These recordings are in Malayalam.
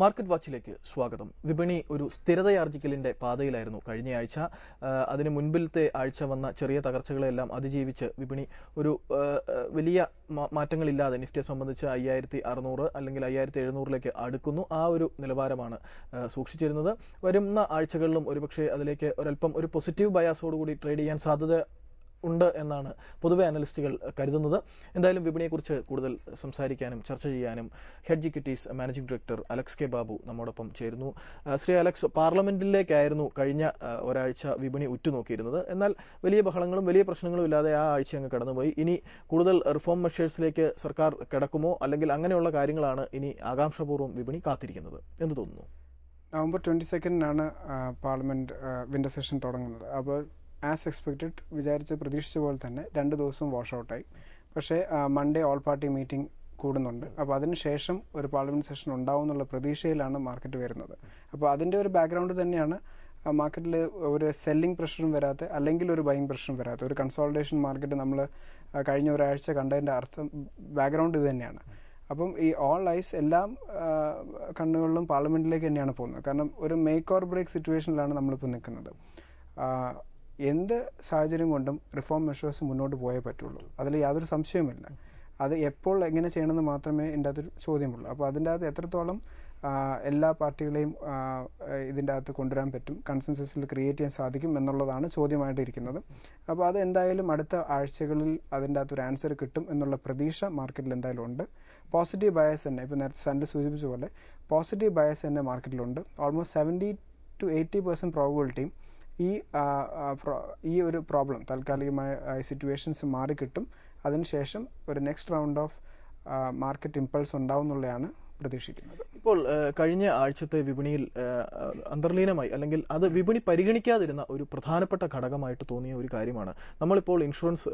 മാർക്കറ്റ് വാച്ചിലേക്ക് സ്വാഗതം. വിപണി ഒരു സ്ഥിരതയാർജിക്കലിന്റെ പാതയിലായിരുന്നു കഴിഞ്ഞയാഴ്ച. അതിന് മുൻപിലത്തെ ആഴ്ച വന്ന ചെറിയ തകർച്ചകളെല്ലാം അതിജീവിച്ച് വിപണി ഒരു വലിയ മാറ്റങ്ങളില്ലാതെ നിഫ്റ്റിയെ സംബന്ധിച്ച് 5600 അല്ലെങ്കിൽ 5700 അടുക്കുന്നു. ആ ഒരു നിലവാരമാണ് സൂക്ഷിച്ചിരുന്നത്. വരുന്ന ആഴ്ചകളിലും ഒരുപക്ഷെ അതിലേക്ക് ഒരല്പം ഒരു പോസിറ്റീവ് ബയാസോടുകൂടി ട്രേഡ് ചെയ്യാൻ സാധ്യത ഉണ്ട് എന്നാണ് പൊതുവെ അനലിസ്റ്റുകൾ കരുതുന്നത്. എന്തായാലും വിപണിയെക്കുറിച്ച് കൂടുതൽ സംസാരിക്കാനും ചർച്ച ചെയ്യാനും hedge equities managing director Alex K Babu നമ്മോടൊപ്പം ചേരുന്നു. ശ്രീ അലക്സ്, പാർലമെന്റിലേക്കായിരുന്നു കഴിഞ്ഞ ഒരാഴ്ച വിപണി ഉറ്റുനോക്കിയിരുന്നത്. എന്നാൽ വലിയ ബഹളങ്ങളും വലിയ പ്രശ്നങ്ങളും ഇല്ലാതെ ആ ആഴ്ച അങ്ങ് കടന്നുപോയി. ഇനി കൂടുതൽ റിഫോം മെഷേഴ്സിലേക്ക് സർക്കാർ കിടക്കുമോ, അല്ലെങ്കിൽ അങ്ങനെയുള്ള കാര്യങ്ങളാണ് ഇനി ആകാംക്ഷാപൂർവ്വം വിപണി കാത്തിരിക്കുന്നത് എന്ന് തോന്നുന്നു? നവംബർ 22 പാർലമെന്റ് വിന്റർ സെഷൻ തുടങ്ങുന്നത്. അപ്പോൾ ആസ് എക്സ്പെക്റ്റഡ് പ്രതീക്ഷിച്ച പോലെ തന്നെ 2 ദിവസവും വാഷ് ഔട്ടായി. പക്ഷേ മൺഡേ ഓൾ പാർട്ടി മീറ്റിംഗ് കൂടുന്നുണ്ട്. അപ്പോൾ അതിനുശേഷം ഒരു പാർലമെന്റ് സെഷൻ ഉണ്ടാവും എന്നുള്ള പ്രതീക്ഷയിലാണ് മാർക്കറ്റ് വരുന്നത്. അപ്പോൾ അതിൻ്റെ ഒരു ബാക്ക്ഗ്രൗണ്ട് തന്നെയാണ് മാർക്കറ്റിൽ ഒരു സെല്ലിംഗ് പ്രഷറും വരാത്ത, അല്ലെങ്കിൽ ഒരു ബൈയിങ് പ്രഷറും വരാത്ത ഒരു കൺസോളിഡേഷൻ മാർക്കറ്റ് നമ്മൾ കഴിഞ്ഞ ഒരാഴ്ച കണ്ടതിൻ്റെ അർത്ഥം ബാക്ക്ഗ്രൗണ്ട് ഇത് തന്നെയാണ്. അപ്പം ഈ ഓൾ ഐസ് എല്ലാം കണ്ണുകളിലും പാർലമെന്റിലേക്ക് തന്നെയാണ് പോകുന്നത്. കാരണം ഒരു മേക്ക് ഓർ ബ്രേക്ക് സിറ്റുവേഷനിലാണ് നമ്മളിപ്പോൾ നിൽക്കുന്നത്. എന്ത് സാഹചര്യം കൊണ്ടും റിഫോം മെഷേഴ്സ് മുന്നോട്ട് പോയേ പറ്റുള്ളൂ, അതിൽ യാതൊരു സംശയവുമില്ല. അത് എപ്പോൾ എങ്ങനെ ചെയ്യണമെന്ന് മാത്രമേ ഇതിൻ്റെ അകത്തൊരു ചോദ്യമുള്ളൂ. അപ്പോൾ അതിൻ്റെ അകത്ത് എത്രത്തോളം എല്ലാ പാർട്ടികളെയും ഇതിൻ്റെ അകത്ത് കൊണ്ടുവരാൻ പറ്റും, കൺസെൻസസിൽ ക്രിയേറ്റ് ചെയ്യാൻ സാധിക്കും എന്നുള്ളതാണ് ചോദ്യമായിട്ടിരിക്കുന്നത്. അപ്പോൾ അത് എന്തായാലും അടുത്ത ആഴ്ചകളിൽ അതിൻ്റെ അകത്തൊരു ആൻസർ കിട്ടും എന്നുള്ള പ്രതീക്ഷ മാർക്കറ്റിൽ എന്തായാലും ഉണ്ട്. പോസിറ്റീവ് ബയസ് തന്നെ, ഇപ്പോൾ നേരത്തെ സൺഡേ സൂചിപ്പിച്ച പോലെ പോസിറ്റീവ് ബയസ് തന്നെ മാർക്കറ്റിലുണ്ട്. ഓൾമോസ്റ്റ് 70 to 80% പ്രോബബിലിറ്റിയും ഈ ഒരു പ്രോബ്ലം താൽക്കാലികമായ സിറ്റുവേഷൻസ് മാറിക്കിട്ടും. അതിനുശേഷം ഒരു next round of market impulse ഉണ്ടാവും എന്നുള്ളതാണ് പ്രതീക്ഷിക്കുന്നത്. ഇപ്പോൾ കഴിഞ്ഞ ആഴ്ചത്തെ വിപണിയിൽ അന്തർലീനമായി, അല്ലെങ്കിൽ അത് വിപണി പരിഗണിക്കാതിരുന്ന ഒരു പ്രധാനപ്പെട്ട ഘടകമായിട്ട് തോന്നിയ ഒരു കാര്യമാണ്, നമ്മളിപ്പോൾ ഇൻഷുറൻസ്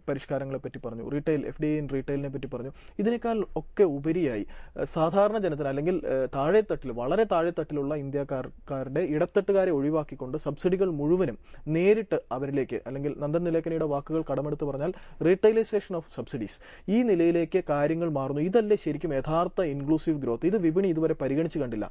പരിഷ്കാരങ്ങളെ പറ്റി പറഞ്ഞു, റീറ്റെയിൽ FDI ഇൻ റീറ്റെയിലിനെ പറ്റി പറഞ്ഞു. ഇതിനേക്കാൾ ഒക്കെ ഉപരിയായി സാധാരണ ജനത്തിന്, അല്ലെങ്കിൽ താഴെത്തട്ടിൽ വളരെ താഴെത്തട്ടിലുള്ള ഇന്ത്യക്കാരുടെ ഇടത്തട്ടുകാരെ ഒഴിവാക്കിക്കൊണ്ട് സബ്സിഡികൾ മുഴുവനും നേരിട്ട് അവരിലേക്ക്, അല്ലെങ്കിൽ നന്ദൻ നിലേക്കനിയുടെ വാക്കുകൾ കടമെടുത്ത് പറഞ്ഞാൽ റീറ്റെയിലൈസേഷൻ ഓഫ് സബ്സിഡീസ്, ഈ നിലയിലേക്ക് കാര്യങ്ങൾ മാറുന്നു. ഇതല്ലേ ശരിക്കും യഥാർത്ഥ ഇൻക്ലൂസീവ് ഗ്രോത്ത്? ഇത് വിപണി ഇതുവരെ പരിഗണിച്ചു കണ്ടില്ല.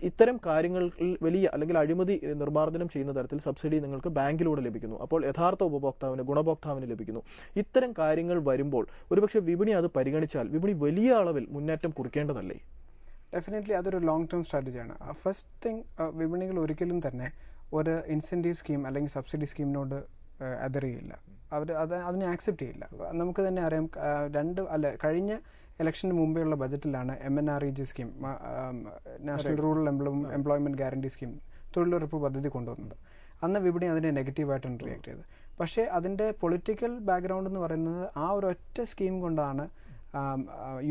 ഇത്തരം കാര്യങ്ങളിൽ വലിയ, അല്ലെങ്കിൽ അഴിമതി നിർമ്മാർജ്ജനം ചെയ്യുന്ന തരത്തിൽ സബ്സിഡി നിങ്ങൾക്ക് ബാങ്കിലൂടെ ലഭിക്കുന്നു. അപ്പോൾ യഥാർത്ഥ ഉപഭോക്താവിന്, ഗുണഭോക്താവിന് ലഭിക്കുന്നു. ഇത്തരം കാര്യങ്ങൾ വരുമ്പോൾ ഒരുപക്ഷെ വിപണി അത് പരിഗണിച്ചാൽ വിപണി വലിയ അളവിൽ മുന്നേറ്റം കുറിക്കേണ്ടതല്ലേ? ഡെഫിനറ്റ്ലി അതൊരു ലോങ് ടേം സ്ട്രാറ്റജിയാണ്. ഫസ്റ്റ് തിങ്, വിപണികൾ ഒരിക്കലും തന്നെ ഒരു ഇൻസെൻറ്റീവ് സ്കീം അല്ലെങ്കിൽ സബ്സിഡി സ്കീമിനോട് എതിറിയില്ല. അതിനെ ആക്സെപ്റ്റ് ചെയ്യില്ല. നമുക്ക് തന്നെ അറിയാം, കഴിഞ്ഞ ഇലക്ഷന് മുമ്പെയുള്ള ബജറ്റിലാണ് MNREG scheme, national rural employment guarantee scheme, തൊഴിലുറപ്പ് പദ്ധതി കൊണ്ടുവന്നത്. അന്ന് വിപണി അതിനെ നെഗറ്റീവായിട്ടാണ് റിയാക്ട് ചെയ്തത്. പക്ഷേ അതിൻ്റെ പൊളിറ്റിക്കൽ ബാക്ക്ഗ്രൗണ്ട് എന്ന് പറയുന്നത് ആ ഒരു ഒറ്റ സ്കീം കൊണ്ടാണ്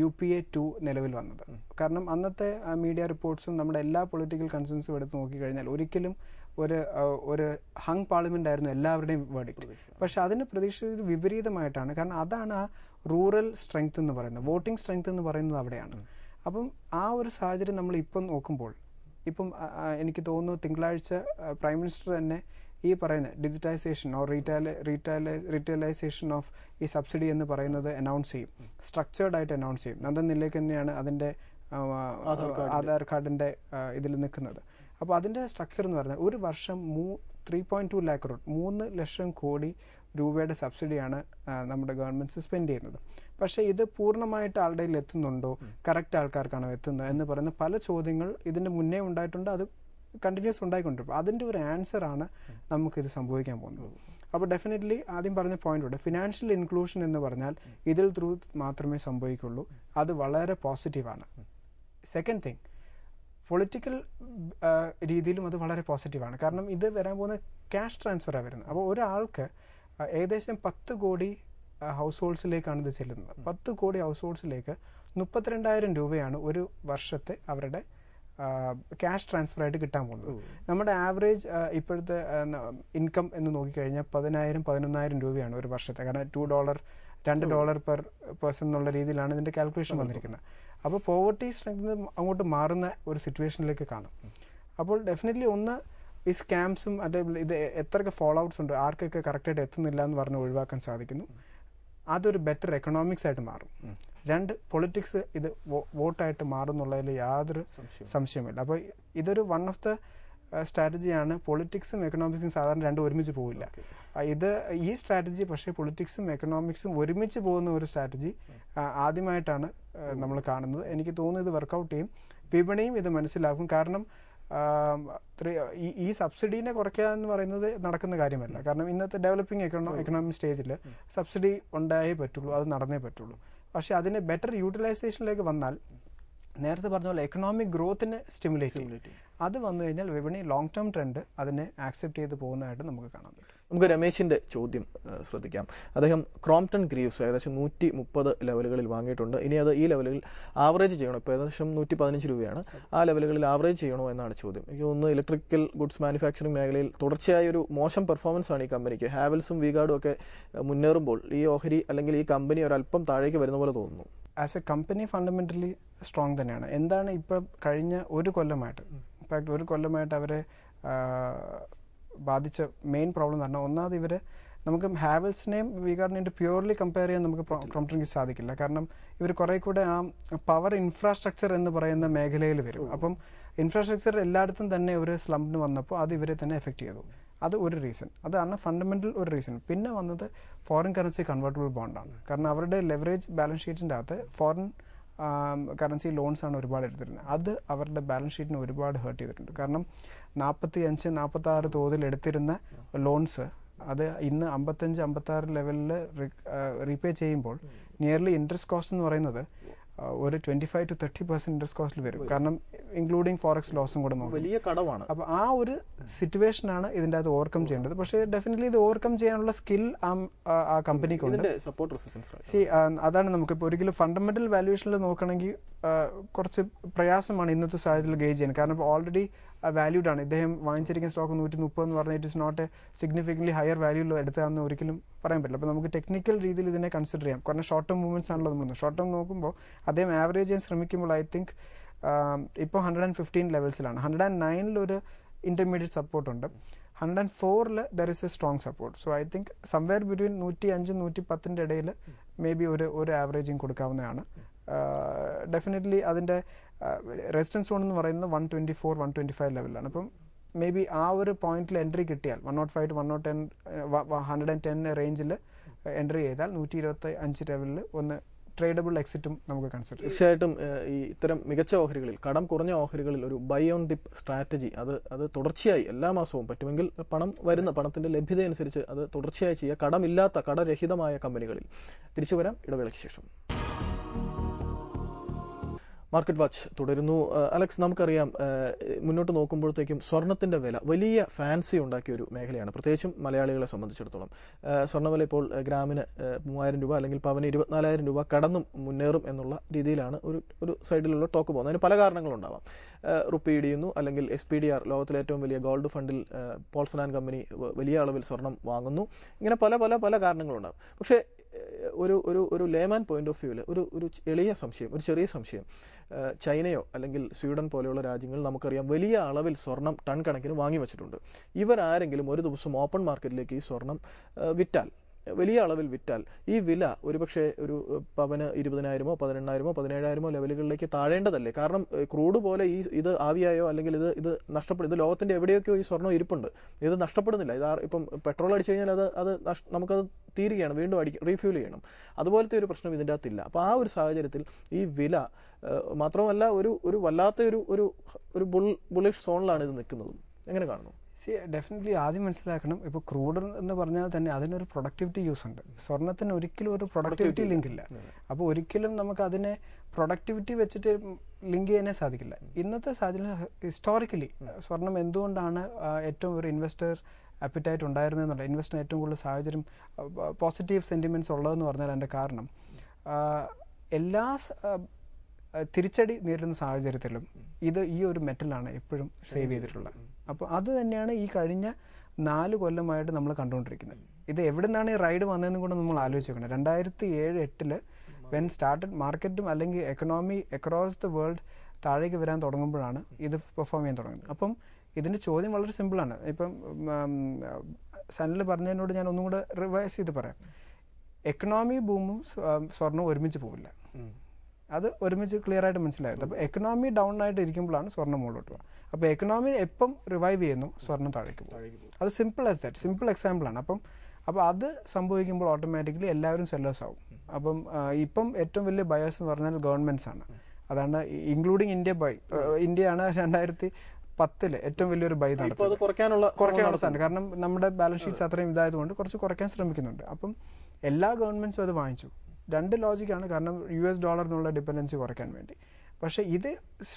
UPA 2 നിലവിൽ വന്നത്. കാരണം അന്നത്തെ മീഡിയ റിപ്പോർട്ട്സും നമ്മുടെ എല്ലാ പൊളിറ്റിക്കൽ കൺസേൺസും എടുത്ത് നോക്കിക്കഴിഞ്ഞാൽ ഒരിക്കലും ഒരു ഹങ് പാർലമെന്റ് ആയിരുന്നു എല്ലാവരുടെയും വേർഡിക്റ്റ്. പക്ഷെ അതിന് പ്രതീക്ഷിച്ചത് വിപരീതമായിട്ടാണ്. കാരണം അതാണ് ആ റൂറൽ സ്ട്രെങ്ത് എന്ന് പറയുന്നത്, വോട്ടിംഗ് സ്ട്രെങ്ത് എന്ന് പറയുന്നത് അവിടെയാണ്. അപ്പം ആ ഒരു സാഹചര്യം നമ്മൾ ഇപ്പം നോക്കുമ്പോൾ, എനിക്ക് തോന്നുന്നു തിങ്കളാഴ്ച പ്രൈം മിനിസ്റ്റർ തന്നെ ഈ പറയുന്ന ഡിജിറ്റൈസേഷൻ ഓർ റീറ്റെയിലൈസേഷൻ ഓഫ് ഈ സബ്സിഡി എന്ന് പറയുന്നത് അനൗൺസ് ചെയ്യും, സ്ട്രക്ചേർഡ് ആയിട്ട് അനൗൺസ് ചെയ്യും. നന്ദൻ നിലേക്ക് തന്നെയാണ് അതിൻ്റെ ആധാർ കാർഡിൻ്റെ ഇതിൽ നിൽക്കുന്നത്. അപ്പോൾ അതിൻ്റെ സ്ട്രക്ചർ എന്ന് പറഞ്ഞാൽ ഒരു വർഷം 3.2 lakh crore, 3 ലക്ഷം കോടി രൂപയുടെ സബ്സിഡിയാണ് നമ്മുടെ ഗവൺമെൻറ് സ്പെൻഡ് ചെയ്യുന്നത്. പക്ഷേ ഇത് പൂർണ്ണമായിട്ട് ആളുടെ കയ്യിൽ എത്തുന്നുണ്ടോ, കറക്റ്റ് ആൾക്കാർക്കാണോ എത്തുന്നത് എന്ന് പറയുന്ന പല ചോദ്യങ്ങൾ ഇതിൻ്റെ മുന്നേ ഉണ്ടായിട്ടുണ്ട്. അത് കണ്ടിന്യൂസ് ഉണ്ടായിക്കൊണ്ടിരിക്കും. അതിൻ്റെ ഒരു ആൻസറാണ് നമുക്കിത് സംഭവിക്കാൻ പോകുന്നത്. അപ്പോൾ ഡെഫിനറ്റ്ലി ആദ്യം പറഞ്ഞ പോയിന്റ്, ഫിനാൻഷ്യൽ ഇൻക്ലൂഷൻ എന്ന് പറഞ്ഞാൽ ഇതിൽ ത്രൂ മാത്രമേ സംഭവിക്കുള്ളൂ. അത് വളരെ പോസിറ്റീവാണ്. സെക്കൻഡ് തിങ്, പൊളിറ്റിക്കൽ രീതിയിലും അത് വളരെ പോസിറ്റീവാണ്. കാരണം ഇത് വരാൻ പോകുന്ന ക്യാഷ് ട്രാൻസ്ഫറാണ് വരുന്നത്. അപ്പോൾ ഒരാൾക്ക് ഏകദേശം 10 കോടി ഹൗസ് ഹോൾഡ്സിലേക്കാണ് ഇത് ചെല്ലുന്നത്. 10 കോടി ഹൗസ് ഹോൾഡ്സിലേക്ക് 32,000 രൂപയാണ് ഒരു വർഷത്തെ അവരുടെ ക്യാഷ് ട്രാൻസ്ഫറായിട്ട് കിട്ടാൻ പോകുന്നത്. നമ്മുടെ ആവറേജ് ഇപ്പോഴത്തെ ഇൻകം എന്ന് നോക്കിക്കഴിഞ്ഞാൽ 10,000-11,000 രൂപയാണ് ഒരു വർഷത്തെ. കാരണം $2 പെർ പേഴ്സൺ എന്നുള്ള രീതിയിലാണ് ഇതിൻ്റെ കാൽക്കുലേഷൻ വന്നിരിക്കുന്നത്. അപ്പോൾ പോവർട്ടി സ്ട്രെങ്ത് അങ്ങോട്ട് മാറുന്ന ഒരു സിറ്റുവേഷനിലേക്ക് കാണും. അപ്പോൾ ഡെഫിനറ്റ്ലി ഈ സ്കാംസും ഇത് എത്രയൊക്കെ ഫോളോ ഔട്ട്സ് ഉണ്ട്, ആർക്കൊക്കെ കറക്റ്റായിട്ട് എത്തുന്നില്ല എന്ന് പറഞ്ഞ് ഒഴിവാക്കാൻ സാധിക്കുന്നു. അതൊരു ബെറ്റർ എക്കണോമിക്സ് ആയിട്ട് മാറും. രണ്ട്, പൊളിറ്റിക്സ് ഇത് വോട്ടായിട്ട് മാറുന്നുള്ളതിൽ യാതൊരു സംശയമില്ല. അപ്പോൾ ഇതൊരു വൺ ഓഫ് ദ സ്ട്രാറ്റജിയാണ്. പൊളിറ്റിക്സും എക്കണോമിക്സും സാധാരണ രണ്ടും ഒരുമിച്ച് പോവില്ല. ഈ സ്ട്രാറ്റജി പക്ഷേ പൊളിറ്റിക്സും എക്കണോമിക്സും ഒരുമിച്ച് പോകുന്ന ഒരു സ്ട്രാറ്റജി ആദ്യമായിട്ടാണ് നമ്മൾ കാണുന്നത്. എനിക്ക് തോന്നുന്നു ഇത് വർക്കൗട്ട് ചെയ്യും, വിപണിയും ഇത് മനസ്സിലാക്കും. കാരണം ഈ സബ്സിഡീനെ കുറയ്ക്കുക എന്ന് പറയുന്നത് നടക്കുന്ന കാര്യമല്ല. കാരണം ഇന്നത്തെ ഡെവലപ്പിംഗ് എക്കണോമിക് സ്റ്റേജിൽ സബ്സിഡി ഉണ്ടായേ പറ്റുള്ളൂ, അത് നടന്നേ പറ്റുള്ളൂ. പക്ഷെ അതിനെ ബെറ്റർ യൂട്ടിലൈസേഷനിലേക്ക് വന്നാൽ നേരത്തെ പറഞ്ഞ പോലെ എക്കണോമിക് ഗ്രോത്തിനെ സ്റ്റിമുലേറ്റ് ചെയ്യും. അത് വന്നു കഴിഞ്ഞാൽ വിപണി ലോങ് ടേം ട്രെൻഡ് അതിനെ ആക്സെപ്റ്റ് ചെയ്ത് പോകുന്നതായിട്ട് നമുക്ക് കാണാൻ പറ്റും. നമുക്ക് രമേശിന്റെ ചോദ്യം ശ്രദ്ധിക്കാം. അദ്ദേഹം ക്രോംപ്ടൺ ഗ്രീവ്സ് ഏകദേശം 130 ലെവലുകളിൽ വാങ്ങിയിട്ടുണ്ട്. ഇനി അത് ഈ ലെവലുകളിൽ ആവറേജ് ചെയ്യണോ? ഇപ്പോൾ ഏകദേശം 115 രൂപയാണ്. ആ ലെവലുകളിൽ ആവറേജ് ചെയ്യണോ എന്നാണ് ചോദ്യം. എനിക്ക് തോന്നുന്നു ഇലക്ട്രിക്കൽ ഗുഡ്സ് മാനുഫാക്ചറിംഗ് മേഖലയിൽ തുടർച്ചയായ ഒരു മോശം പെർഫോമൻസ് ആണ് ഈ കമ്പനിക്ക്. ഹാവൽസും വിഗാർഡും ഒക്കെ മുന്നേറുമ്പോൾ ഈ ഓഹരി അല്ലെങ്കിൽ ഈ കമ്പനി ഒരല്പം താഴേക്ക് വരുന്ന പോലെ തോന്നുന്നു. As A company fundamentally strong തന്നെയാണ്. എന്താണ് ഇപ്പം കഴിഞ്ഞ ഒരു കൊല്ലമായിട്ട്, ഇൻഫാക്ട് ഒരു കൊല്ലമായിട്ട് അവരെ ബാധിച്ച മെയിൻ പ്രോബ്ലം എന്ന് പറഞ്ഞാൽ, ഒന്നാമത് നമുക്ക് ഹാവൽസിനെയും വിഗാർഡിനെയും പ്യൂർലി കമ്പയർ ചെയ്യാൻ നമുക്ക് ക്രോംപ്ടണിക്ക് സാധിക്കില്ല. കാരണം ഇവർ കുറെ കൂടെ ആ പവർ ഇൻഫ്രാസ്ട്രക്ചർ എന്ന് പറയുന്ന മേഖലയിൽ വരും. അപ്പം ഇൻഫ്രാസ്ട്രക്ചർ എല്ലായിടത്തും തന്നെ ഒരു സ്ലംപിന് വന്നപ്പോൾ അത് ഇവരെ തന്നെ എഫക്ട് ചെയ്തു. അത് ഒരു റീസൺ, അതാണ് ഫണ്ടമെന്റൽ ഒരു റീസൺ. പിന്നെ വന്നത് ഫോറിൻ കറൻസി കൺവേർട്ടബിൾ ബോണ്ടാണ്. കാരണം അവരുടെ ലെവറേജ് ബാലൻസ് ഷീറ്റിൻ്റെ അകത്ത് ഫോറിൻ കറൻസി ലോൺസ് ആണ് ഒരുപാട് എടുത്തിരുന്നത്. അത് അവരുടെ ബാലൻസ് ഷീറ്റിനെ ഒരുപാട് ഹേർട്ട് ചെയ്തിട്ടുണ്ട്. കാരണം 45-46 തോതിൽ എടുത്തിരുന്ന ലോൺസ് അത് ഇന്ന് 55-56 ലെവലിൽ റീപേ ചെയ്യുമ്പോൾ നിയർലി ഇൻട്രസ്റ്റ് കോസ്റ്റ് എന്ന് പറയുന്നത് ഒരു 25-30% ഇൻട്രസ്റ്റ് കോസ്റ്റിൽ വരും. കാരണം ഇൻക്ലൂഡിങ് ഫോറക്സ് ലോസും കൂടെ നോക്കും. വലിയ കടമാണ്. അപ്പോൾ ആ ഒരു സിറ്റുവേഷനാണ് ഇതിൻ്റെ അകത്ത് ഓവർകം ചെയ്യേണ്ടത്. പക്ഷേ ഡെഫിനറ്റ്ലി ഇത് ഓവർകം ചെയ്യാനുള്ള സ്കിൽ ആ കമ്പനിക്കുണ്ട്. അതാണ് നമുക്കിപ്പോൾ ഒരിക്കലും ഫണ്ടമെന്റൽ വാല്യൂഷനിൽ നോക്കണമെങ്കിൽ കുറച്ച് പ്രയാസമാണ് ഇന്നത്തെ സാഹചര്യത്തിൽ ഗേജ് ചെയ്യാൻ. കാരണം ഇപ്പോൾ ഓൾറെഡി വാല്യൂഡ് ആണ്. ഇദ്ദേഹം വാങ്ങിച്ചിരിക്കുന്ന സ്റ്റോക്ക് 130 എന്ന് പറഞ്ഞാൽ it is not a significantly higher വാല്യൂയിൽ എടുത്താന്ന് ഒരിക്കലും പറയാൻ പറ്റില്ല. അപ്പോൾ നമുക്ക് ടെക്നിക്കൽ രീതിയിൽ ഇതിനെ കൺസിഡർ ചെയ്യാം. കാരണം ഷോർട്ട് ടേം മൂവ്മെന്റ്സ് ആണല്ലോ നമ്മൾ. ഷോർട്ട് ടേം നോക്കുമ്പോൾ അദ്ദേഹം ആവറേജ് ചെയ്യാൻ ശ്രമിക്കുമ്പോൾ ഐ തിങ്ക് ഇപ്പോൾ 115 ലെവൽസിലാണ്. 109 ഒരു ഇന്റർമീഡിയറ്റ് സപ്പോർട്ട് ഉണ്ട്. 104 there is A strong support. So I think somewhere between 105-110 ഇടയിൽ മേ ബി ഒരു ആവറേജിങ് കൊടുക്കാവുന്നതാണ്. ഡെഫിനറ്റ്ലി അതിൻ്റെ റെസിസ്റ്റൻസ് സോൺ എന്ന് പറയുന്നത് 124-125 ലെവലിലാണ്. അപ്പം മേ ബി ആ ഒരു പോയിന്റിൽ എൻട്രി കിട്ടിയാൽ 105-110 റേഞ്ചിൽ എൻട്രി ചെയ്താൽ 125 ലെവലിൽ ഒന്ന് ട്രേഡബിൾ എക്സിറ്റും നമുക്ക് കൺസിഡർ. തീർച്ചയായിട്ടും ഈ ഇത്തരം മികച്ച ഓഹരികളിൽ, കടം കുറഞ്ഞ ഓഹരികളിൽ ഒരു ബൈ ഓൺ ഡിപ്പ് സ്ട്രാറ്റജി അത് തുടർച്ചയായി എല്ലാ മാസവും പറ്റുമെങ്കിൽ പണത്തിന്റെ ലഭ്യത അനുസരിച്ച് അത് തുടർച്ചയായി ചെയ്യുക. കടമില്ലാത്ത കടരഹിതമായ കമ്പനികളിൽ. തിരിച്ചു വരാം ഇടവേളയ്ക്ക് ശേഷം. മാർക്കറ്റ് വാച്ച് തുടരുന്നു. അലക്സ്, നമുക്കറിയാം മുന്നോട്ട് നോക്കുമ്പോഴത്തേക്കും സ്വർണത്തിന്റെ വില വലിയ ഫാൻസി ഉണ്ടാക്കിയ ഒരു മേഖലയാണ്, പ്രത്യേകിച്ചും മലയാളികളെ സംബന്ധിച്ചിടത്തോളം. സ്വർണ്ണവില ഇപ്പോൾ ഗ്രാമിന് 3000 രൂപ അല്ലെങ്കിൽ പവന് 24,000 രൂപ കടന്നും മുന്നേറും എന്നുള്ള രീതിയിലാണ് ഒരു സൈഡിലുള്ള ടോക്ക് പോകുന്നത്. അതിന് പല കാരണങ്ങളുണ്ടാവാം. റുപ്പി ഇടിയുന്നു, അല്ലെങ്കിൽ SPDR ലോകത്തിലെ ഏറ്റവും വലിയ ഗോൾഡ് ഫണ്ടിൽ പോൾസൺ ആൻഡ് കമ്പനി വലിയ അളവിൽ സ്വർണം വാങ്ങുന്നു. ഇങ്ങനെ പല പല പല കാരണങ്ങളുണ്ടാകും. പക്ഷേ ഒരു ലേമാൻ പോയിന്റ് ഓഫ് വ്യൂവിൽ ഒരു ചെറിയ സംശയം, ചൈനയോ അല്ലെങ്കിൽ സ്വീഡൻ പോലെയുള്ള രാജ്യങ്ങൾ നമുക്കറിയാം വലിയ അളവിൽ സ്വർണം ടൺ കണക്കിന് വാങ്ങി വെച്ചിട്ടുണ്ട്. ഇവരാരെങ്കിലും ഒരു ദിവസം ഓപ്പൺ മാർക്കറ്റിലേക്ക് ഈ സ്വർണം വലിയ അളവിൽ വിറ്റാൽ ഈ വില ഒരുപക്ഷെ ഒരു പവന് 20,000-ഓ 18,000-ഓ 17,000-ഓ ലെവലുകളിലേക്ക് താഴേണ്ടതല്ലേ? കാരണം ക്രൂഡ് പോലെ ഇത് ആവിയായോ അല്ലെങ്കിൽ ഇത് നഷ്ടപ്പെടും. ഇത് ലോകത്തിന്റെ എവിടെയൊക്കെയോ ഈ സ്വർണ്ണം ഇരിപ്പുണ്ട്, ഇത് നഷ്ടപ്പെടുന്നില്ല. ഇപ്പം പെട്രോൾ അടിച്ചു കഴിഞ്ഞാൽ അത് നമുക്കത് തീരുകയാണ്, വീണ്ടും റീഫ്യൂൽ ചെയ്യണം. അതുപോലത്തെ ഒരു പ്രശ്നം ഇതിൻ്റെ അകത്തില്ല. അപ്പോൾ ആ ഒരു സാഹചര്യത്തിൽ ഈ വില മാത്രമല്ല ഒരു വല്ലാത്ത ഒരു ബുള്ളിഷ് സോണിലാണ് ഇത് നിൽക്കുന്നത്. എങ്ങനെ കാണുന്നു? ഡെഫിനറ്റ്ലി ആദ്യം മനസ്സിലാക്കണം, ഇപ്പോൾ ക്രൂഡ് എന്ന് പറഞ്ഞാൽ തന്നെ അതിനൊരു പ്രൊഡക്ടിവിറ്റി യൂസ് ഉണ്ട്. സ്വർണത്തിന് ഒരിക്കലും ഒരു പ്രൊഡക്ടിവിറ്റി ലിങ്ക് ഇല്ല. അപ്പോൾ ഒരിക്കലും നമുക്ക് അതിനെ പ്രൊഡക്ടിവിറ്റി വെച്ചിട്ട് ലിങ്ക് ചെയ്യാനേ സാധിക്കില്ല. ഇന്നത്തെ സാഹചര്യം ഹിസ്റ്റോറിക്കലി സ്വർണം എന്തുകൊണ്ടാണ് ഏറ്റവും ഒരു ഇൻവെസ്റ്റർ അപ്പിറ്റൈറ്റ് ഉണ്ടായിരുന്നതെന്നുള്ള, ഇൻവെസ്റ്റിന് ഏറ്റവും കൂടുതൽ സാഹചര്യം പോസിറ്റീവ് സെൻറ്റിമെൻറ്റ്സ് ഉള്ളതെന്ന് പറഞ്ഞാൽ അതിൻ്റെ കാരണം എല്ലാ തിരിച്ചടി നേരിടുന്ന സാഹചര്യത്തിലും ഈ ഒരു മെറ്റലാണ് എപ്പോഴും സേവ് ചെയ്തിട്ടുള്ളത്. അപ്പോൾ അത് തന്നെയാണ് ഈ കഴിഞ്ഞ 4 കൊല്ലമായിട്ട് നമ്മൾ കണ്ടുകൊണ്ടിരിക്കുന്നത്. ഇത് എവിടെ നിന്നാണ് ഈ റൈഡ് വന്നതെന്നും കൂടെ നമ്മൾ ആലോചിച്ച് നോക്കണം. 2007-8 വെൻ സ്റ്റാർട്ടഡ് മാർക്കറ്റും അല്ലെങ്കിൽ എക്കണോമി അക്രോസ് ദ വേൾഡ് താഴേക്ക് വരാൻ തുടങ്ങുമ്പോഴാണ് ഇത് പെർഫോം ചെയ്യാൻ തുടങ്ങുന്നത്. അപ്പം ഇതിൻ്റെ ചോദ്യം വളരെ സിമ്പിളാണ്. ഇപ്പം സനിൽ പറഞ്ഞതിനോട് ഞാൻ ഒന്നും കൂടെ റിവൈസ് ചെയ്ത് പറയാം. എക്കണോമി ബൂമും സ്വർണ്ണവും ഒരുമിച്ച് പോകില്ല. അത് ഒരുമിച്ച് ക്ലിയർ ആയിട്ട് മനസ്സിലായത്. അപ്പോൾ എക്കണോമി ഡൗൺ ആയിട്ട് ഇരിക്കുമ്പോഴാണ് സ്വർണ്ണം മുകളിലോട്ട് പോകുക. അപ്പോൾ എക്കണോമി എപ്പം റിവൈവ് ചെയ്യുന്നു സ്വർണ്ണം താഴേക്ക് പോകും. അത് സിമ്പിൾ ആസ് ദാറ്റ്, സിമ്പിൾ എക്സാമ്പിളാണ്. അപ്പോൾ അത് സംഭവിക്കുമ്പോൾ ഓട്ടോമാറ്റിക്കലി എല്ലാവരും സെല്ലേഴ്സ് ആവും. അപ്പം ഇപ്പം ഏറ്റവും വലിയ ബയേഴ്സ് എന്ന് പറഞ്ഞാൽ ഗവൺമെൻറ്റ്സ് ആണ്. അതാണ് ഇൻക്ലൂഡിങ് ഇന്ത്യയാണ് 2010 ഏറ്റവും വലിയൊരു ബൈ നടത്തുന്നത്. കുറയ്ക്കാനുള്ള സാധനം, കാരണം നമ്മുടെ ബാലൻസ് ഷീറ്റ്സ് അത്രയും ഇതായതുകൊണ്ട് കുറച്ച് കുറയ്ക്കാൻ ശ്രമിക്കുന്നുണ്ട്. അപ്പം എല്ലാ ഗവൺമെൻറ്റ്സും അത് വാങ്ങിച്ചു. 2 ലോജിക്കാണ്. കാരണം US ഡോളർ എന്നുള്ള ഡിപ്പെൻഡൻസി കുറയ്ക്കാൻ വേണ്ടി. പക്ഷേ ഇത്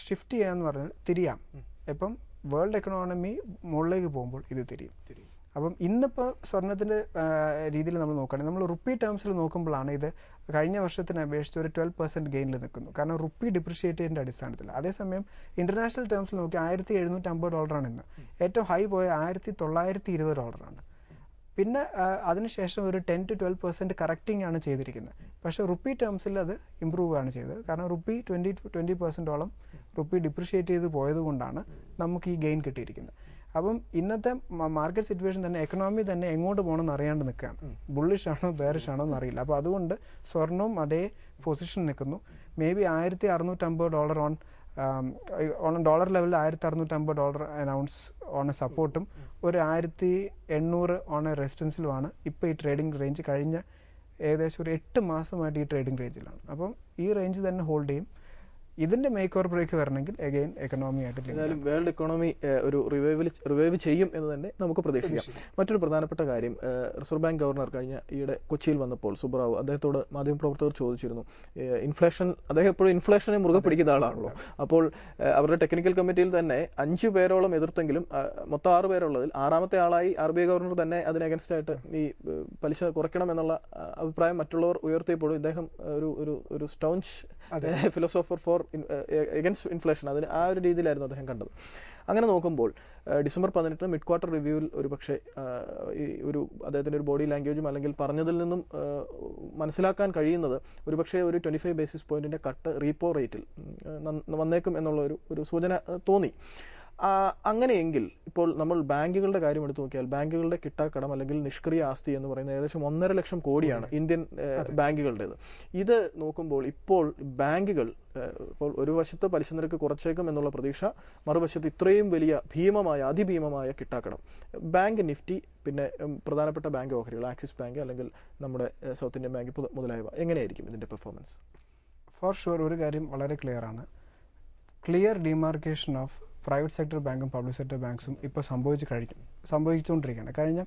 ഷിഫ്റ്റ് ചെയ്യാന്ന് പറഞ്ഞാൽ തിരിയാം. ഇപ്പം വേൾഡ് എക്കണോമി മുകളിലേക്ക് പോകുമ്പോൾ ഇത് തിരിയും. അപ്പം ഇന്നിപ്പോൾ സ്വർണ്ണത്തിൻ്റെ രീതിയിൽ നമ്മൾ നോക്കുകയാണെങ്കിൽ നമ്മൾ റുപ്പി ടേംസിൽ നോക്കുമ്പോഴാണ് ഇത് കഴിഞ്ഞ വർഷത്തിനെ അപേക്ഷിച്ച് ഒരു 12% ഗെയിനിൽ നിൽക്കുന്നു. കാരണം റുപ്പി ഡിപ്രിഷിയേറ്റ് ചെയ്യുന്ന അടിസ്ഥാനത്തിൽ. അതേസമയം ഇൻ്റർനാഷണൽ ടേംസിൽ നോക്കി $1750 ഇന്ന്. ഏറ്റവും ഹൈ പോയ $1920. പിന്നെ അതിനുശേഷം ഒരു 10 to 12% കറക്റ്റിംഗ് ആണ് ചെയ്തിരിക്കുന്നത്. പക്ഷേ റുപ്പി ടേംസിൽ അത് ഇമ്പ്രൂവ് ആണ് ചെയ്തത്. കാരണം റുപ്പി 20% റുപ്പി ഡിപ്രിഷിയേറ്റ് ചെയ്ത് പോയത് കൊണ്ടാണ് നമുക്ക് ഈ ഗെയിൻ കിട്ടിയിരിക്കുന്നത്. അപ്പം ഇന്നത്തെ മാർക്കറ്റ് സിറ്റുവേഷൻ തന്നെ, എക്കണോമി തന്നെ എങ്ങോട്ട് പോകണമെന്ന് അറിയാണ്ട് നിൽക്കുകയാണ്. ബുള്ളിഷ് ആണോ ബെയറിഷ് ആണോ എന്നറിയില്ല. അപ്പോൾ അതുകൊണ്ട് സ്വർണവും അതേ പൊസിഷൻ നിൽക്കുന്നു. മേ ബി $1650 ഓൺ ഡോളർ ലെവലിൽ $1650 അനൗൺസ് ഓൺ എ സപ്പോർട്ടും ഒരു 1800 ഓൺ എ റെസിസ്റ്റൻസിലുമാണ് ഇപ്പോൾ ഈ ട്രേഡിംഗ് റേഞ്ച്. കഴിഞ്ഞ ഏകദേശം ഒരു 8 മാസമായിട്ട് ഈ ട്രേഡിംഗ് റേഞ്ചിലാണ്. അപ്പം ഈ റേഞ്ച് തന്നെ ഹോൾഡ് ചെയ്യും. ഇതിന്റെ മേക്ക് ഓർ ബ്രേക്ക് വരണമെങ്കിൽ അഗൈൻ എക്കണോമി ആയിട്ട് എന്തായാലും വേൾഡ് എക്കണോമി ഒരു റിവൈവ് ചെയ്യും എന്ന് തന്നെ നമുക്ക് പ്രതീക്ഷിക്കാം. മറ്റൊരു പ്രധാനപ്പെട്ട കാര്യം, റിസർവ് ബാങ്ക് ഗവർണർ കഴിഞ്ഞ ഈയിടെ കൊച്ചിയിൽ വന്നപ്പോൾ സുബ്രാവ് അദ്ദേഹത്തോട് മാധ്യമപ്രവർത്തകർ ചോദിച്ചിരുന്നു. ഇൻഫ്ലേഷൻ, അദ്ദേഹം എപ്പോഴും ഇൻഫ്ലേഷനെ മുറുകെ പിടിക്കുന്ന ആളാണല്ലോ. അപ്പോൾ അവരുടെ ടെക്നിക്കൽ കമ്മിറ്റിയിൽ തന്നെ 5 പേരോളം എതിർത്തെങ്കിലും മൊത്തം 6 പേരുള്ളതിൽ 6ാമത്തെ ആളായി RBI ഗവർണർ തന്നെ അതിന് അഗൻസ്റ്റ് ആയിട്ട് ഈ പലിശ കുറയ്ക്കണം എന്നുള്ള അഭിപ്രായം മറ്റുള്ളവർ ഉയർത്തിയപ്പോഴും ഇദ്ദേഹം ഒരു സ്റ്റൗഞ്ച് ഫിലോസോഫർ ഫോർ എഗൻസ്റ്റ് ഇൻഫ്ലേഷൻ, അതിന് ആ ഒരു രീതിയിലായിരുന്നു അദ്ദേഹം കണ്ടത്. അങ്ങനെ നോക്കുമ്പോൾ ഡിസംബർ 18 മിഡ് ക്വാർട്ടർ റിവ്യൂവിൽ ഒരു പക്ഷേ ഈ ഒരു അദ്ദേഹത്തിൻ്റെ ഒരു ബോഡി ലാംഗ്വേജും അല്ലെങ്കിൽ പറഞ്ഞതിൽ നിന്നും മനസ്സിലാക്കാൻ കഴിയുന്നത് ഒരു പക്ഷേ ഒരു 25 ബേസിസ് പോയിന്റിൻ്റെ കട്ട് റീപ്പോ റേറ്റിൽ വന്നേക്കും എന്നുള്ള ഒരു സൂചന തോന്നി. അങ്ങനെയെങ്കിൽ ഇപ്പോൾ നമ്മൾ ബാങ്കുകളുടെ കാര്യം എടുത്തു നോക്കിയാൽ ബാങ്കുകളുടെ കിട്ടാക്കടം അല്ലെങ്കിൽ നിഷ്ക്രിയ ആസ്തി എന്ന് പറയുന്നത് ഏകദേശം 1.5 ലക്ഷം കോടിയാണ് ഇന്ത്യൻ ബാങ്കുകളുടേത്. ഇത് നോക്കുമ്പോൾ ഇപ്പോൾ ബാങ്കുകൾ ഇപ്പോൾ ഒരു വശത്ത് പലിശ നിരക്ക് കുറച്ചേക്കും എന്നുള്ള പ്രതീക്ഷ, മറുവശത്ത് ഇത്രയും വലിയ അതിഭീമമായ കിട്ടാക്കടം, ബാങ്ക് നിഫ്റ്റി, പിന്നെ പ്രധാനപ്പെട്ട ബാങ്ക് ഓഹരികൾ ആക്സിസ് ബാങ്ക് അല്ലെങ്കിൽ നമ്മുടെ സൗത്ത് ഇന്ത്യൻ ബാങ്ക് മുതലായവ, എങ്ങനെയായിരിക്കും ഇതിൻ്റെ പെർഫോമൻസ്? ഫോർ ഷുവർ ഒരു കാര്യം വളരെ ക്ലിയർ ആണ്. Clear demarcation of private sector ബാങ്കും പബ്ലിക് സെക്ടർ ബാങ്ക്സും ഇപ്പോൾ സംഭവിച്ചുകൊണ്ടിരിക്കുകയാണ്. കഴിഞ്ഞ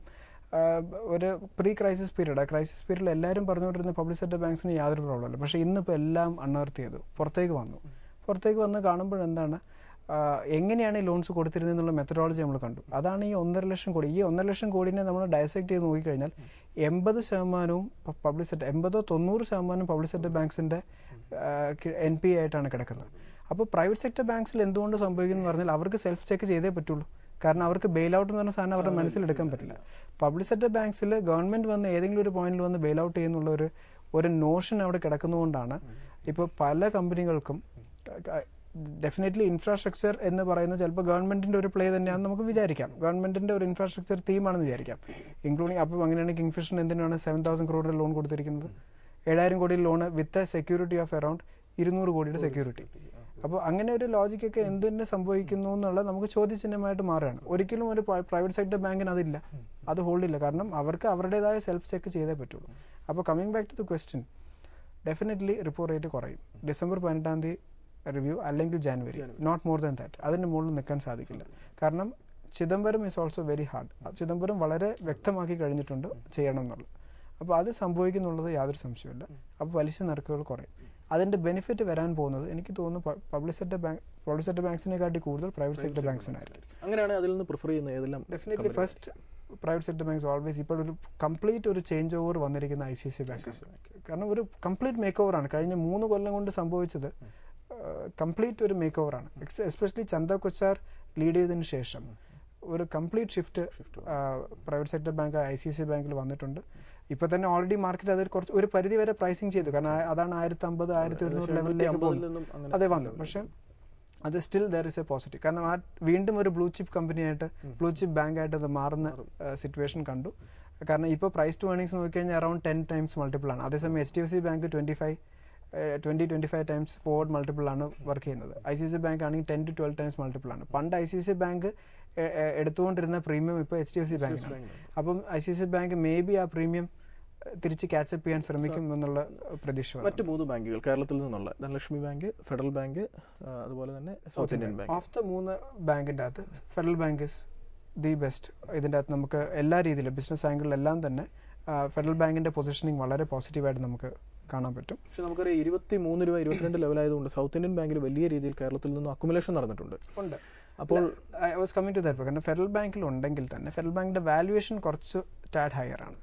ഒരു പ്രീ ക്രൈസിസ് പീരീഡിൽ എല്ലാവരും പറഞ്ഞുകൊണ്ടിരുന്ന പബ്ലിക് സെക്ടർ ബാങ്ക്സിന് യാതൊരു പ്രോബ്ലമില്ല. പക്ഷേ ഇന്നിപ്പോൾ എല്ലാം അൺഎർത്ത് ചെയ്തു, പുറത്തേക്ക് വന്ന് കാണുമ്പോഴെന്താണ് എങ്ങനെയാണ് ഈ ലോൺസ് കൊടുത്തിരുന്നതെന്നുള്ള മെത്തഡോളജി നമ്മൾ കണ്ടു. അതാണ് ഈ 1.5 ലക്ഷം കോടി. ഈ 1.5 ലക്ഷം കോടിനെ നമ്മൾ ഡയസെക്ട് ചെയ്ത് നോക്കിക്കഴിഞ്ഞാൽ 80% പബ്ലിക് സെക്ടർ, 80-90% പബ്ലിക് സെക്ടർ ബാങ്ക്സിൻ്റെ NPA ആയിട്ടാണ് കിടക്കുന്നത്. അപ്പോൾ പ്രൈവറ്റ് സെക്ടർ ബാങ്ക്സിൽ എന്തുകൊണ്ട് സംഭവിക്കുന്നു പറഞ്ഞാൽ അവർക്ക് സെൽഫ് ചെക്ക് ചെയ്തേ പറ്റുള്ളൂ. കാരണം അവർക്ക് ബെയിൽ ഔട്ട് എന്ന് പറഞ്ഞ സാധനം അവരുടെ മനസ്സിലെടുക്കാൻ പറ്റില്ല. പബ്ലിക് സെക്ടർ ബാങ്ക്സിൽ ഗവൺമെൻറ് വന്ന് ഏതെങ്കിലും ഒരു പോയിന്റിൽ വന്ന് ബെയിൽ ഔട്ട് ചെയ്യുന്നുള്ള ഒരു നോഷൻ അവിടെ കിടക്കുന്നതുകൊണ്ടാണ് ഇപ്പോൾ പല കമ്പനികൾക്കും ഡെഫിനറ്റ്ലി ഇൻഫ്രാസ്ട്രക്ചർ എന്ന് പറയുന്നത് ചിലപ്പോൾ ഗവൺമെൻറ്റിൻ്റെ ഒരു പ്ലേ തന്നെയാണെന്ന് നമുക്ക് വിചാരിക്കാം. ഗവൺമെൻറ്റിൻ്റെ ഒരു ഇൻഫ്രാസ്ട്രക്ചർ തീമാണെന്ന് വിചാരിക്കാം. ഇൻക്ലൂഡിങ് അപ്പോൾ അങ്ങനെയാണെങ്കിൽ കിങ്ഫിഷറിന് എന്തിനാണ് 7,000 crore ലോൺ കൊടുത്തിരിക്കുന്നത്? 7,000 കോടി loan with security of around 200 കോടിയുടെ സെക്യൂരിറ്റി. അപ്പോൾ അങ്ങനെ ഒരു ലോജിക്കൊക്കെ എന്തിനെ സംഭവിക്കുന്നു എന്നുള്ളത് നമുക്ക് ചോദ്യചിഹ്നമായിട്ട് മാറുകയാണ്. ഒരിക്കലും ഒരു പ്രൈവറ്റ് സെക്ടർ ബാങ്കിന് അതില്ല, അത് ഹോൾഡ് ഇല്ല. കാരണം അവർക്ക് അവരുടേതായ സെൽഫ് ചെക്ക് ചെയ്തേ പറ്റുള്ളൂ. അപ്പോൾ coming back to the question, definitely repo rate കുറയും. ഡിസംബർ 18 റിവ്യൂ അല്ലെങ്കിൽ January, not more than that. അതിന് മുകളിൽ നിൽക്കാൻ സാധിക്കില്ല. കാരണം Chidambaram is also very hard. Chidambaram വളരെ വ്യക്തമാക്കി കഴിഞ്ഞിട്ടുണ്ട് ചെയ്യണം എന്നുള്ളത്. അപ്പോൾ അത് സംഭവിക്കുന്നുള്ളത് യാതൊരു സംശയമില്ല. അപ്പോൾ പലിശ നിരക്കുകൾ കുറയും. അതിൻ്റെ ബെനിഫിറ്റ് വരാൻ പോകുന്നത് എനിക്ക് തോന്നുന്നു പബ്ലിക് സെക്ടർ ബാങ്ക്സിനെക്കാട്ടി കൂടുതൽ പ്രൈവറ്റ് സെക്ടർ ബാങ്ക്സിനായിരിക്കും. അങ്ങനെയാണ് അതിൽ നിന്ന് പ്രിഫർ ചെയ്യുന്നത് ഏതെല്ലാം? Definitely first private sector banks always. ഇപ്പോൾ ഒരു കംപ്ലീറ്റ് ഒരു ചേഞ്ച് ഓവർ വന്നിരിക്കുന്ന ICICI ബാങ്ക്. കാരണം ഒരു കംപ്ലീറ്റ് മേക്ക് ഓവറാണ് കഴിഞ്ഞ 3 കൊല്ലം കൊണ്ട് സംഭവിച്ചത്. കംപ്ലീറ്റ് ഒരു മേക്ക് ഓവറാണ്. എസ്പെഷ്യലി ചന്ദ കൊച്ചാർ ലീഡ് ചെയ്തതിന് ശേഷം ഒരു complete shift private sector bank ICICI ബാങ്കിൽ വന്നിട്ടുണ്ട്. ഇപ്പോൾ തന്നെ ഓൾറെഡി മാർക്കറ്റ് അതിൽ കുറച്ച് ഒരു പരിധി വരെ പ്രൈസിങ് ചെയ്തു. കാരണം അതാണ് 1,050-1,200 ലെവലിലേക്ക് പോകുന്നത്. അതേ വന്നു. പക്ഷേ അത് still there is A positive. കാരണം വീണ്ടും ഒരു ബ്ലൂ ചിപ്പ് കമ്പനിയായിട്ട്, ബ്ലൂ ചിപ്പ് ബാങ്കായിട്ട് അത് മാറുന്ന സിറ്റുവേഷൻ കണ്ടു. കാരണം ഇപ്പോൾ പ്രൈസ് ടു ഏർണിങ്സ് നോക്കിക്കഴിഞ്ഞാൽ അറൌണ്ട് 10 times മൾട്ടിപ്പിൾ ആണ്. അതേസമയം HDFC bank 25 times forward multiple ആണ് വർക്ക് ചെയ്യുന്നത്. ICICI ബാങ്ക് ആണെങ്കിൽ 10 to 12 times മൾട്ടിപ്പിൾ ആണ്. പണ്ട് ICICI ബാങ്ക് എടുത്തുകൊണ്ടിരുന്ന പ്രീമിയം ഇപ്പോൾ HDFC ബാങ്കിനാണ്. അപ്പം ICICI ബാങ്ക് മേ ബി ആ പ്രീമിയം തിരിച്ച് ക്യാച്ചപ്പ് ചെയ്യാൻ ശ്രമിക്കും എന്നുള്ള പ്രതീക്ഷ. മറ്റ് 3 ബാങ്കുകൾ കേരളത്തിൽ നിന്നുള്ള ധനലക്ഷ്മി ബാങ്ക്, ഫെഡറൽ ബാങ്ക്, അതുപോലെ തന്നെ south Indian bank. Of the 3 ബാങ്കിൻ്റെ അകത്ത് federal bank is the best. ഇതിൻ്റെ അകത്ത് നമുക്ക് എല്ലാ രീതിയിലും ബിസിനസ് ആംഗിളിലെല്ലാം തന്നെ ഫെഡറൽ ബാങ്കിൻ്റെ പൊസിഷനിങ് വളരെ പോസിറ്റീവായിട്ട് നമുക്ക് കാണാൻ പറ്റും. പക്ഷേ നമുക്കറിയാം 23 രൂപ 22 ലെവലായതുകൊണ്ട് സൗത്ത് ഇന്ത്യൻ ബാങ്കിൽ വലിയ രീതിയിൽ കേരളത്തിൽ നിന്നും അക്കുമുലേഷൻ നടന്നിട്ടുണ്ട്. അപ്പോൾ I was coming to that. കാരണം ഫെഡറൽ ബാങ്കിൽ ഉണ്ടെങ്കിൽ തന്നെ ഫെഡറൽ ബാങ്കിൻ്റെ വാല്യുവേഷൻ കുറച്ച് ടാഡ് ഹയർ ആണ്.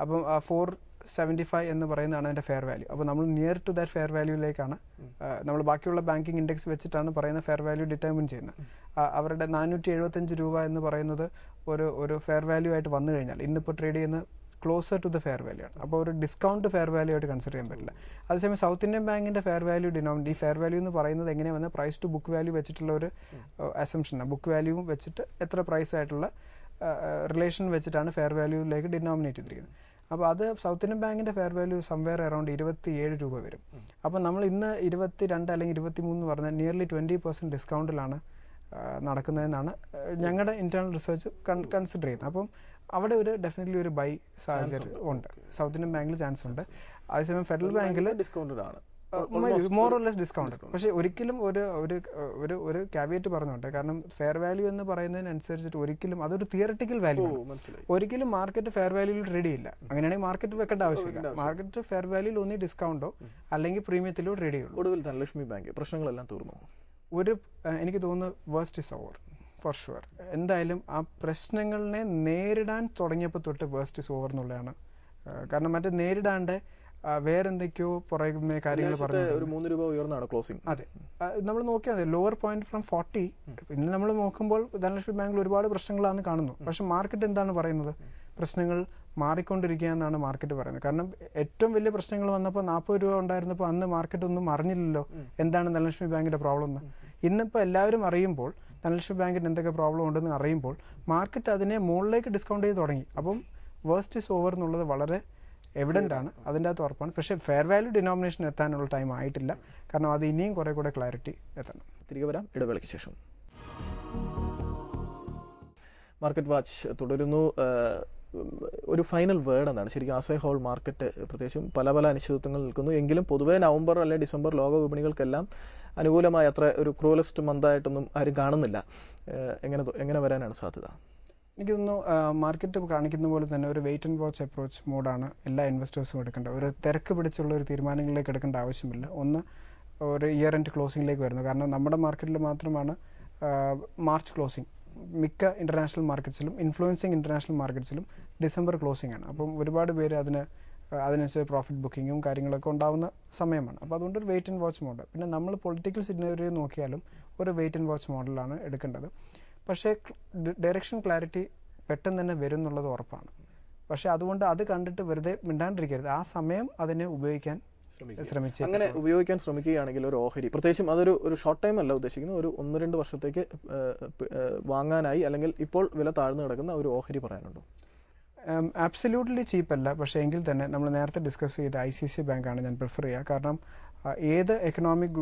അപ്പം 475 എന്ന് പറയുന്നതാണ് അതിൻ്റെ ഫെയർ വാല്യൂ. അപ്പോൾ നമ്മൾ നിയർ ടു ദാറ്റ് ഫെയർ വാല്യൂയിലേക്കാണ് നമ്മൾ ബാക്കിയുള്ള ബാങ്കിങ് ഇൻഡെക്സ് വെച്ചിട്ടാണ് പറയുന്ന ഫെയർ വാല്യൂ ഡിറ്റർമിൻ ചെയ്യുന്നത്. അവരുടെ 475 രൂപ എന്ന് പറയുന്നത് ഒരു ഫെയർ വാല്യൂ ആയിട്ട് വന്നു കഴിഞ്ഞാൽ ഇന്നിപ്പോൾ ട്രേഡ് ചെയ്യുന്ന closer to the fair value ആണ്. അപ്പോൾ ഒരു ഡിസ്കൗണ്ട് ഫെയർ വാല്യൂ ആയിട്ട് കൺസിഡർ ചെയ്യാൻ പറ്റില്ല. അതേസമയം സൗത്ത് ഇന്ത്യൻ ബാങ്കിൻ്റെ ഫെയർ വാല്യൂ ഈ ഫെയർ വാല്യൂ എന്ന് പറയുന്നത് എങ്ങനെയാണ് വന്നാൽ പ്രൈസ് ടു ബുക്ക് വാല്യൂ വെച്ചിട്ടുള്ള ഒരു അസംഷനാണ്. ബുക്ക് വാല്യൂവും വെച്ചിട്ട് എത്ര പ്രൈസ് ആയിട്ടുള്ള റിലേഷൻ വെച്ചിട്ടാണ് ഫെയർ വാല്യൂയിലേക്ക് ഡിനോമിനേറ്റ് ചെയ്തിരിക്കുന്നത്. അപ്പോൾ അത് സൗത്ത് ഇന്ത്യൻ ബാങ്കിൻ്റെ ഫെയർ വാല്യൂ സംവെയർ അറൗണ്ട് 27 രൂപ വരും. അപ്പോൾ നമ്മൾ ഇന്ന് 22 അല്ലെങ്കിൽ 23 എന്ന് പറഞ്ഞാൽ നിയർലി 20% ഡിസ്കൗണ്ടിലാണ് നടക്കുന്നതെന്നാണ് ഞങ്ങളുടെ ഇന്റേണൽ റിസർച്ച് കൺസിഡർ ചെയ്യുന്നത്. അപ്പം അവിടെ ഡെഫിനറ്റ്ലി ഒരു ബൈ സാഹചര്യം ഉണ്ട്. സൗത്ത് ഇന്ത്യൻ ബാങ്കിൽ ചാൻസ് ഉണ്ട്. അതേസമയം ഫെഡറൽ ബാങ്കിൽ ഡിസ്കൗണ്ടഡ് ആണ്, മോർ ഓർ ലെസ് ഡിസ്കൗണ്ട്. പക്ഷേ ഒരിക്കലും ഒരു കാവിയേറ്റ് പറഞ്ഞുണ്ട്. കാരണം ഫെയർ വാല്യൂ എന്ന് പറയുന്നതിനനുസരിച്ചിട്ട് ഒരിക്കലും അതൊരു തിയററ്റിക്കൽ വാല്യൂ ആണ്. ഒരിക്കലും മാർക്കറ്റ് ഫെയർ വാല്യൂയിൽ ട്രേഡ് ചെയ്യില്ല. അങ്ങനെയാണെങ്കിൽ മാർക്കറ്റ് വെക്കേണ്ട ആവശ്യമില്ല. മാർക്കറ്റ് ഫെയർ വാല്യൂയിൽ ഒന്നി ഡിസ്കൗണ്ടോ അല്ലെങ്കിൽ പ്രീമിയത്തിലോ ട്രേഡ് ചെയ്യുള്ളൂ. ഒടുവിൽ ധനലക്ഷ്മി ബാങ്ക് പ്രശ്നങ്ങളെല്ലാം തീർന്നു. എനിക്ക് തോന്നുന്നു worst is over for sure. എന്തായാലും ആ പ്രശ്നങ്ങളെ നേരിടാൻ തുടങ്ങിയപ്പോൾ തൊട്ട് വേഴ്സ്റ്റ് ഇസ് ഓവർ എന്നുള്ളതാണ്. കാരണം മറ്റേ നേരിടാണ്ട് വേറെന്തൊക്കെയോ പുറമേ കാര്യങ്ങൾ പറഞ്ഞു. ഒരു 3 രൂപ ഉയർന്നാണ് ക്ലോസിംഗ്. അതെ, നമ്മൾ നോക്കിയാൽ മതി. ലോവർ പോയിന്റ് ഫ്രം 40 ഇന്ന് നമ്മൾ നോക്കുമ്പോൾ ധനലക്ഷ്മി ബാങ്കിൽ ഒരുപാട് പ്രശ്നങ്ങളാണ് കാണുന്നു. പക്ഷെ മാർക്കറ്റ് എന്താണ് പറയുന്നത്? പ്രശ്നങ്ങൾ മാറിക്കൊണ്ടിരിക്കുക എന്നാണ് മാർക്കറ്റ് പറയുന്നത്. കാരണം ഏറ്റവും വലിയ പ്രശ്നങ്ങൾ വന്നപ്പോൾ 40 രൂപ ഉണ്ടായിരുന്നപ്പോൾ അന്ന് മാർക്കറ്റ് ഒന്നും അറിഞ്ഞില്ലല്ലോ എന്താണ് ധനലക്ഷ്മി ബാങ്കിന്റെ പ്രോബ്ലം എന്ന്. ഇന്നിപ്പോൾ എല്ലാവരും അറിയുമ്പോൾ ധനലക്ഷ്മി ബാങ്കിന് എന്തൊക്കെ പ്രോബ്ലം ഉണ്ടെന്ന് അറിയുമ്പോൾ മാർക്കറ്റ് അതിനെ മുകളിലേക്ക് ഡിസ്കൗണ്ട് ചെയ്ത് തുടങ്ങി. അപ്പം വേഴ്സ്റ്റ് ഇസ് ഓവർ എന്നുള്ളത് വളരെ എവിഡൻ്റ് ആണ്, അതിൻ്റെ അകത്ത് ഉറപ്പാണ്. പക്ഷേ ഫെയർ വാല്യൂ ഡിനോമിനേഷൻ എത്താനുള്ള ടൈം ആയിട്ടില്ല. കാരണം അത് ഇനിയും കുറെ കൂടെ ക്ലാരിറ്റി എത്തണം. തിരികെ വരാം ഇടവേളയ്ക്ക് ശേഷം. മാർക്കറ്റ് വാച്ച് തുടരുന്നു. ഒരു ഫൈനൽ വേർഡ് എന്താണ് ശരിക്കും ആസ് എ ഹോൾ മാർക്കറ്റ് പ്രത്യേകിച്ചും പല അനിശ്ചിതത്വങ്ങൾ നിൽക്കുന്നു. എങ്കിലും പൊതുവേ നവംബർ അല്ലെങ്കിൽ ഡിസംബർ ലോക വിപണികൾക്കെല്ലാം അനുകൂലമായ അത്ര ഒരു ക്രൂവലസ്റ്റ് മന്തായിട്ടൊന്നും ആരും കാണുന്നില്ല. എങ്ങനെ വരാനാണ് സാധ്യത? എനിക്ക് തോന്നുന്നു മാർക്കറ്റ് കാണിക്കുന്ന പോലെ തന്നെ ഒരു വെയിറ്റ് ആൻഡ് വാച്ച് അപ്രോച്ച് മോഡാണ് എല്ലാ ഇൻവെസ്റ്റേഴ്സും എടുക്കേണ്ടത്. ഒരു തിരക്ക് പിടിച്ചുള്ള ഒരു തീരുമാനങ്ങളിലേക്ക് എടുക്കേണ്ട ആവശ്യമില്ല. ഒന്ന് ഒരു ഇയർ എൻഡ് ക്ലോസിംഗിലേക്ക് വരുന്നു. കാരണം നമ്മുടെ മാർക്കറ്റിൽ മാത്രമാണ് മാർച്ച് ക്ലോസിംഗ്. മിക്ക ഇൻ്റർനാഷണൽ മാർക്കറ്റ്സിലും ഇൻഫ്ലുവൻസിങ് ഇൻ്റർനാഷണൽ മാർക്കറ്റ്സിലും ഡിസംബർ ക്ലോസിംഗ് ആണ്. അപ്പം ഒരുപാട് പേര് അതിനനുസരിച്ച് പ്രോഫിറ്റ് ബുക്കിങ്ങും കാര്യങ്ങളൊക്കെ ഉണ്ടാകുന്ന സമയമാണ്. അപ്പോൾ അതുകൊണ്ട് ഒരു വെയിറ്റ് ആൻഡ് വാച്ച് മോഡ്. പിന്നെ നമ്മൾ പൊളിറ്റിക്കൽ സിനാരിയോ നോക്കിയാലും ഒരു വെയിറ്റ് ആൻഡ് വാച്ച് മോഡലാണ് എടുക്കേണ്ടത്. പക്ഷേ ഡയറക്ഷൻ ക്ലാരിറ്റി പെട്ടെന്ന് തന്നെ വരും എന്നുള്ളത് ഉറപ്പാണ്. പക്ഷേ അതുകൊണ്ട് അത് കണ്ടിട്ട് വെറുതെ മിണ്ടാണ്ടിരിക്കരുത്. ആ സമയം അതിനെ ഉപയോഗിക്കാൻ ശ്രമിച്ചു. അങ്ങനെ ഉപയോഗിക്കാൻ ശ്രമിക്കുകയാണെങ്കിൽ ഒരു ഓഹരി, പ്രത്യേകിച്ചും അതൊരു ഷോർട്ട് ടൈം അല്ല ഉദ്ദേശിക്കുന്നത്, ഒരു 1-2 വർഷത്തേക്ക് വാങ്ങാനായി അല്ലെങ്കിൽ ഇപ്പോൾ വില താഴ്ന്നു കിടക്കുന്ന ഒരു ഓഹരി പറയാനുണ്ടോ? ആബ്സല്യൂട്ട്ലി ചീപ്പല്ല. പക്ഷേ എങ്കിൽ തന്നെ നമ്മൾ നേരത്തെ ഡിസ്കസ് ചെയ്ത ICICI ബാങ്കാണ് ഞാൻ പ്രിഫർ ചെയ്യുക. കാരണം ഏത് എക്കണോമിക്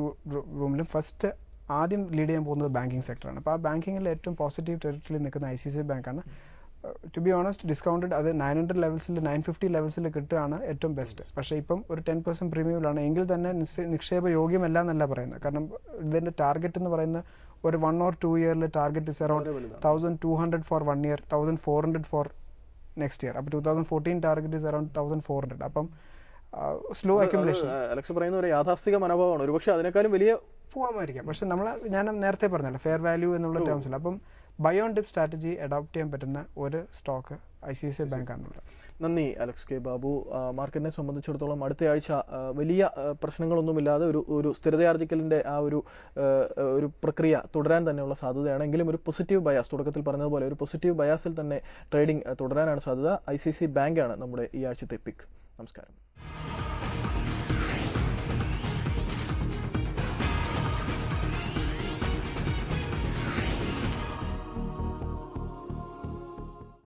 റൂമിലും ഫസ്റ്റ് ആദ്യം ലീഡ് ചെയ്യാൻ പോകുന്നത് ബാങ്കിങ് സെക്ടറാണ്. അപ്പോൾ ആ ബാങ്കിങ്ങിൽ ഏറ്റവും പോസിറ്റീവ് ടെറിട്ടറിയിൽ നിൽക്കുന്ന ICICI ബാങ്കാണ്. ടു ബി ഓണസ്റ്റ് ഡിസ്കൗണ്ടഡ് അത് 900 ലെവൽസിൽ 950 ലെവൽസിൽ കിട്ടുകയാണ് ഏറ്റവും ബെസ്റ്റ്. പക്ഷേ ഇപ്പം ഒരു 10% പ്രീമിയമിലാണ്. എങ്കിൽ തന്നെ നിക്ഷേപ യോഗ്യമല്ല എന്നല്ല പറയുന്നത്. കാരണം ഇതിൻ്റെ ടാർഗറ്റ് എന്ന് പറയുന്ന ഒരു 1 or 2 ഇയറിൽ target is around 1200 for 1 year, 1400 for next year. അപ്പോൾ 2014 ടാർഗറ്റ് ഇസ് അറൌണ്ട് 1400. അപ്പം സ്ലോ അക്യുമുലേഷൻ പറയുന്ന ഒരു യാഥാസ്ഥിക മനോഭാവമാണ്. ഒരുപക്ഷെ അതിനേക്കാളും വലിയ പോകാമായിരിക്കാം. പക്ഷെ ഞാൻ നേരത്തെ പറഞ്ഞല്ലോ ഫെയർ വാല്യൂ എന്നുള്ള ടേംസിൽ. അപ്പം buy on dip strategy adopt ചെയ്യാൻ പറ്റുന്ന ഒരു സ്റ്റോക്ക് ICICI ബാങ്ക് ആണുള്ളത്. നന്ദി അലക്സ് കെ ബാബു. മാർക്കറ്റിനെ സംബന്ധിച്ചിടത്തോളം അടുത്ത ആഴ്ച വലിയ പ്രശ്നങ്ങളൊന്നുമില്ലാതെ ഒരു സ്ഥിരതയാർജിക്കലിൻ്റെ ആ ഒരു പ്രക്രിയ തുടരാൻ തന്നെയുള്ള സാധ്യതയാണ്. എങ്കിലും ഒരു പോസിറ്റീവ് ബയാസ്, തുടക്കത്തിൽ പറഞ്ഞതുപോലെ ഒരു പോസിറ്റീവ് ബയാസിൽ തന്നെ ട്രേഡിംഗ് തുടരാനാണ് സാധ്യത. ICICI ബാങ്കാണ് നമ്മുടെ ഈ ആഴ്ചത്തെ പിക്ക്. നമസ്കാരം.